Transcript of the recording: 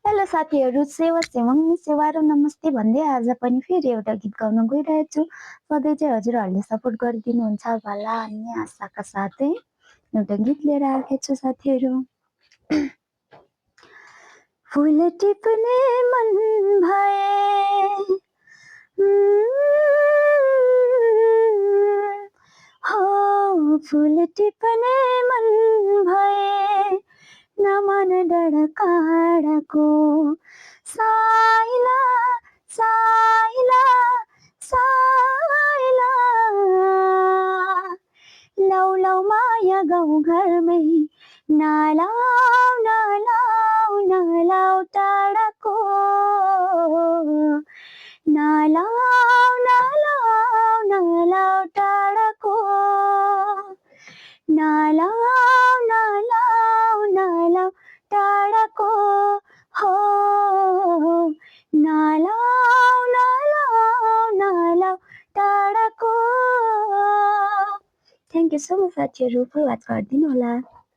Hello साथीहरू, सेवा सेवाङ सेवा र नमस्ते भन्दै आज पनि फेरि एउटा गीत गाउन गइरहेको छु। सधैँ चाहिँ हजुरहरूले सपोर्ट गरिदिनुहुन्छ होला भन्ने आशाका साथै एउटा गीत लिएर आएको छु साथीहरू। फुल टिप्ने मन भए हो फुल टिप्ने मन भए नमन डाँडा काँडाको साइला साइला साइला लौ लौ माया गाउँ घरमै नलाउ नलाउ नलाउ टाढाको नलाउ नलाउ नलाउ टाढाको नलाउ नलाउ नलाउ टाढाको हो नलाउ नलाउ नलाउ टाढाको। थ्याङ्क यू सो मच साथीहरू, फुल वाच गरिदिनु होला।